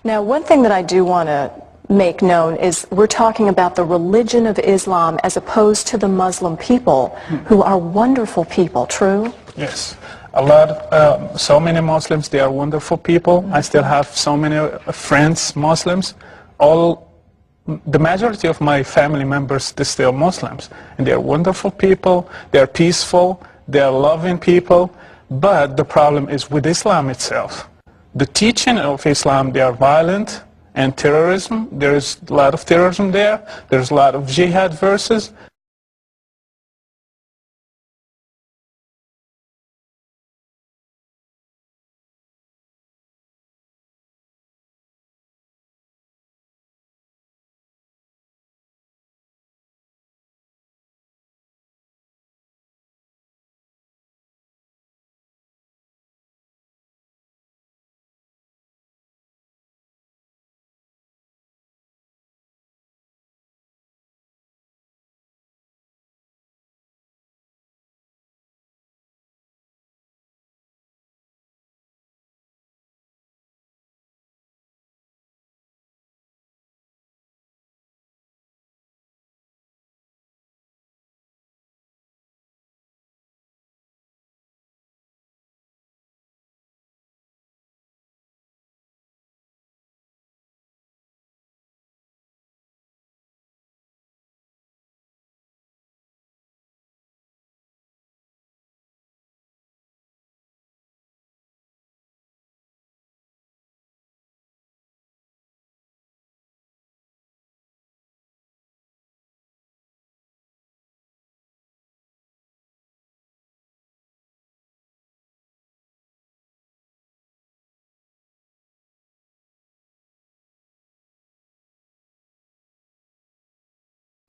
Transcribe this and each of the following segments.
Now, one thing that I do want to make known is we're talking about the religion of Islam as opposed to the Muslim people who are wonderful people, true? Yes. A lot, so many Muslims, they are wonderful people. I still have so many friends, Muslims. The majority of my family members, they're still Muslims. And they are wonderful people, they are peaceful, they are loving people. But the problem is with Islam itself. The teaching of Islam, they are violent and terrorism. There is a lot of terrorism there. There's a lot of jihad verses.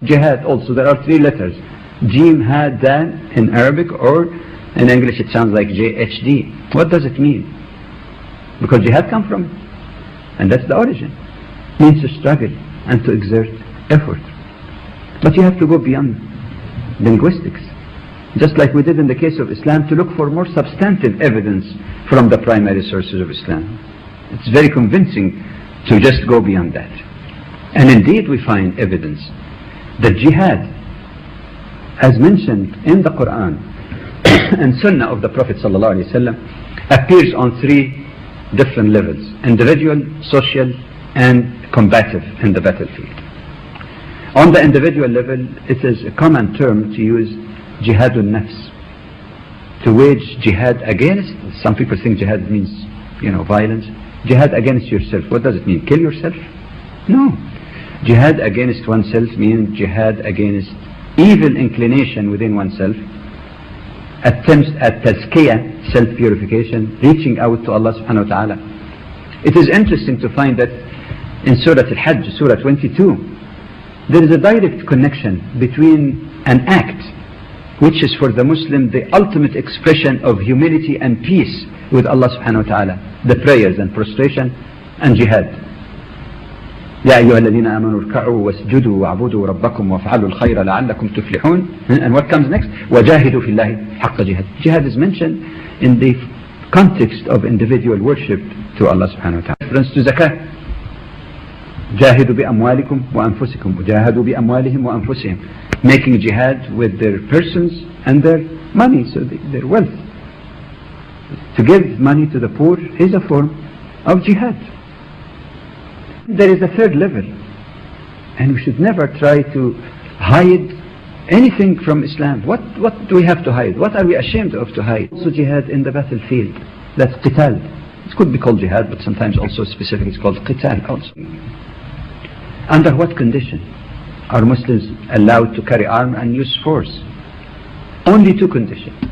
Jihad also, there are 3 letters. Jim, Ha, Dan in Arabic, or in English it sounds like JHD. What does it mean? Because jihad comes from, and that's the origin. It means to struggle and to exert effort. But you have to go beyond linguistics. Just like we did in the case of Islam, to look for more substantive evidence from the primary sources of Islam. It's very convincing to just go beyond that. And indeed we find evidence that jihad, as mentioned in the Quran and Sunnah of the Prophet ﷺ, appears on 3 different levels: individual, social, and combative in the battlefield. On the individual level, it is a common term to use jihadun nafs, to wage jihad against. Some people think jihad means, violence. Jihad against yourself. What does it mean? Kill yourself? No. Jihad against oneself means jihad against evil inclination within oneself, attempts at tazkiyah, self-purification, reaching out to Allah subhanahu wa ta'ala. It is interesting to find that in Surah Al-Hajj, Surah 22, there is a direct connection between an act which is for the Muslim the ultimate expression of humility and peace with Allah subhanahu wa ta'ala, the prayers and prostration, and jihad. يا أيها الذين آمنوا اركعوا واسجدوا واعبدوا ربكم وافعلوا الخير لعلكم تفلحون. And what comes next? وجاهدوا في الله حق جهاد. Jihad is mentioned in the context of individual worship to Allah subhanahu wa ta'ala. Reference to zakah. جاهدوا بأموالكم وأنفسكم وجاهدوا بأموالهم وأنفسهم. Making jihad with their persons and their money, so their wealth. To give money to the poor is a form of jihad. There is a 3rd level, and we should never try to hide anything from Islam. What do we have to hide? What are we ashamed of to hide? Also jihad in the battlefield. That's qital. It could be called jihad, but sometimes also specific it's called qital also. Under what condition are Muslims allowed to carry arms and use force? Only 2 conditions.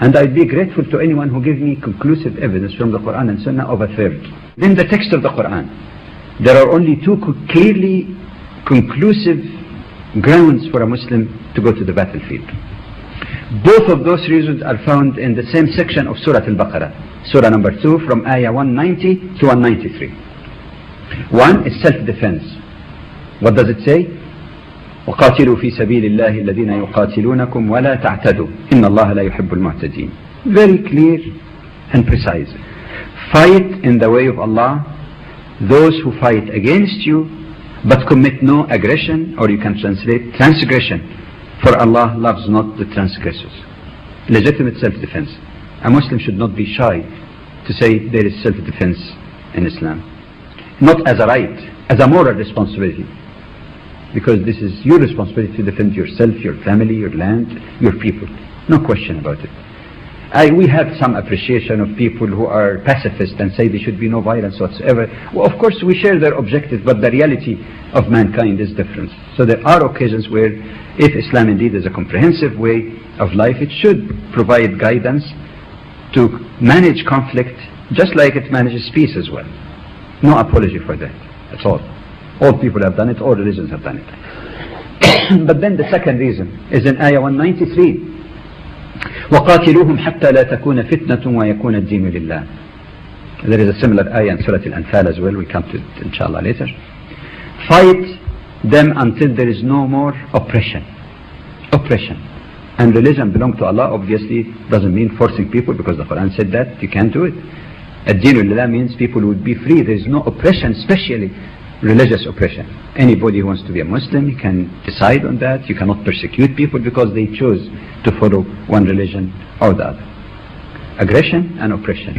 And I'd be grateful to anyone who gives me conclusive evidence from the Quran and Sunnah of a 3rd. In the text of the Quran, there are only 2 clearly conclusive grounds for a Muslim to go to the battlefield. Both of those reasons are found in the same section of Surah Al-Baqarah, Surah number 2, from Ayah 190 to 193. One is self-defense. What does it say? وقاتلوا في سبيل الله الذين يقاتلونكم ولا تعتدوا إن الله لا يحب المعتدين. Very clear and precise. Fight in the way of Allah those who fight against you but commit no aggression, or you can translate transgression, for Allah loves not the transgressors. Legitimate self-defense. A Muslim should not be shy to say there is self-defense in Islam. Not as a right, as a moral responsibility. Because this is your responsibility to defend yourself, your family, your land, your people. No question about it. We have some appreciation of people who are pacifist and say there should be no violence whatsoever. Well, of course we share their objectives, but the reality of mankind is different. So there are occasions where, if Islam indeed is a comprehensive way of life, it should provide guidance to manage conflict just like it manages peace as well. No apology for that at all. All people have done it, all religions have done it. But then the second reason is in Ayah 193. وَقَاتِلُوهُمْ حَتَّى لَا تَكُونَ فِتْنَةٌ وَيَكُونَ الدِّينُ لِلَّهِ. There is a similar ayah in Surah Al-Anfal as well. We come to it inshallah later. Fight them until there is no more oppression. Oppression. And religion belongs to Allah obviously doesn't mean forcing people, because the Quran said that you can't do it. Ad-Dinu Lillah means people would be free. There is no oppression, especially religious oppression. Anybody who wants to be a Muslim, you can decide on that. You cannot persecute people because they chose to follow one religion or the other. Aggression and oppression,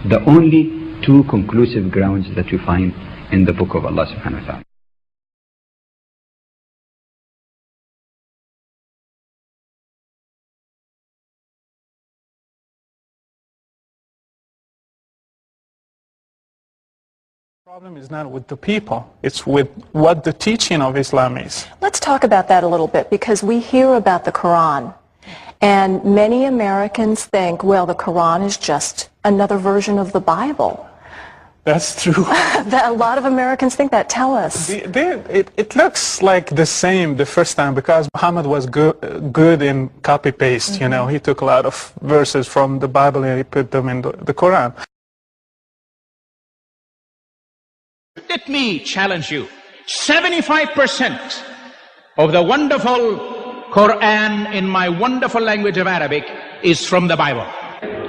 the only two conclusive grounds that you find in the book of Allah subhanahu wa ta'ala. The problem is not with the people, it's with what the teaching of Islam is. Let's talk about that a little bit, because we hear about the Quran, and many Americans think, well, the Quran is just another version of the Bible. That's true. A lot of Americans think that. Tell us. It looks like the same the first time, because Muhammad was good in copy-paste, you know. He took a lot of verses from the Bible and he put them in the Quran. Let me challenge you. 75% of the wonderful Quran in my wonderful language of Arabic is from the Bible.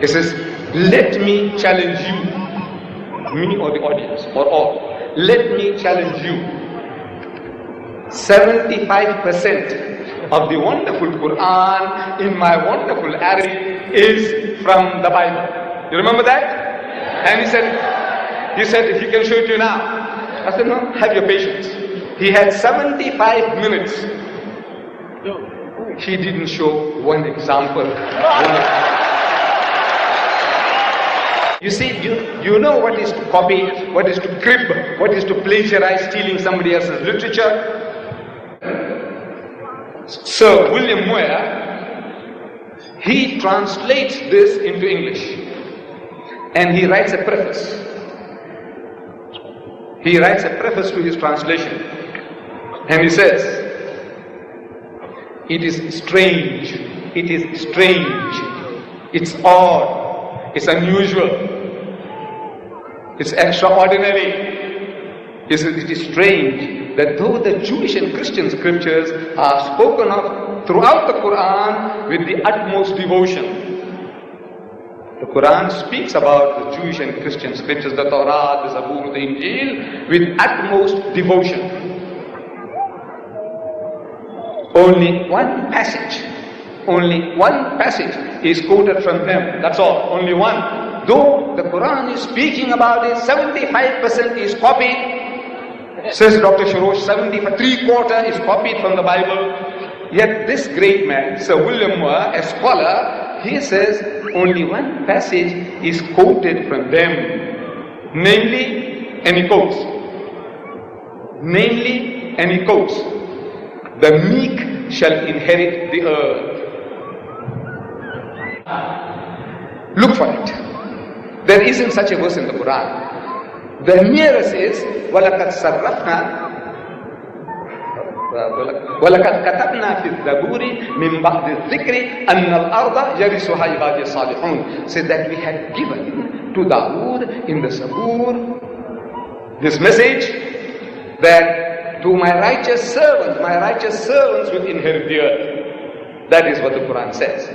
It says, let me challenge you, me or the audience, or all. Let me challenge you. 75% of the wonderful Quran in my wonderful Arabic is from the Bible. You remember that? And he said, if he can show it to you now. I said, no, have your patience. He had 75 minutes. He didn't show one example. You see, you know what is to copy, what is to crib, what is to plagiarize, stealing somebody else's literature. Sir William Moyer, he translates this into English. And he writes a preface. He writes a preface to his translation. And he says, it is strange, it's odd, it's unusual, it's extraordinary. It is strange that though the Jewish and Christian scriptures are spoken of throughout the Quran with the utmost devotion, the Quran speaks about the Jewish and Christian scriptures, the Torah, the Zabur, the Injil, with utmost devotion. Only one passage is quoted from them. That's all, only one. Though the Quran is speaking about it, 75% is copied. Says Dr. Sharosh, 3/4 is copied from the Bible. Yet this great man, Sir William Moore, a scholar, he says only one passage is quoted from them. Namely, and he quotes, the meek shall inherit the earth. Look for it. There isn't such a verse in the Quran. The nearest is وَلَقَدْ صَرَّفْنَا وَلَقَدْ كَتَبْنَا فِي الزَّبُورِ مِنْ بَعْدِ الذِّكْرِ أَنَّ الْأَرْضَ يَرِثُهَا عِبَادِيَ الصَّالِحُونَ. Said that we had given to Dawood in the Zabur this message that to my righteous servants will inherit the earth. That is what the Quran says.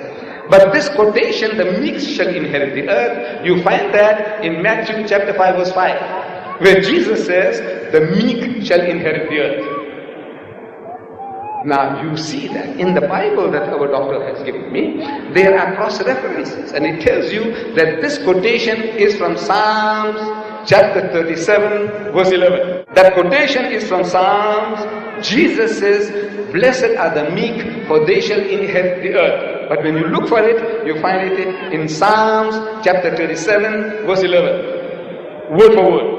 But this quotation, the meek shall inherit the earth, you find that in Matthew chapter 5 verse 5. where Jesus says, the meek shall inherit the earth. Now you see that in the Bible that our doctor has given me, there are cross references, and it tells you that this quotation is from Psalms chapter 37 verse 11. That quotation is from Psalms. Jesus says, blessed are the meek, for they shall inherit the earth. But when you look for it, you find it in Psalms chapter 37 verse 11, word for word.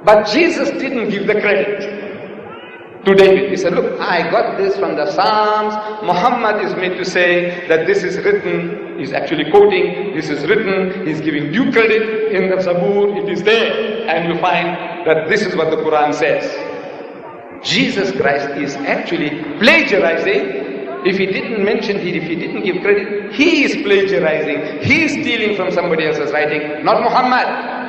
But Jesus didn't give the credit to David. He said, look, I got this from the Psalms. Muhammad is made to say that this is written. He's actually quoting, this is written. He's giving due credit in the Zabur. It is there. And you find that this is what the Quran says. Jesus Christ is actually plagiarizing. If he didn't mention it, if he didn't give credit, he is plagiarizing. He is stealing from somebody else's writing, not Muhammad.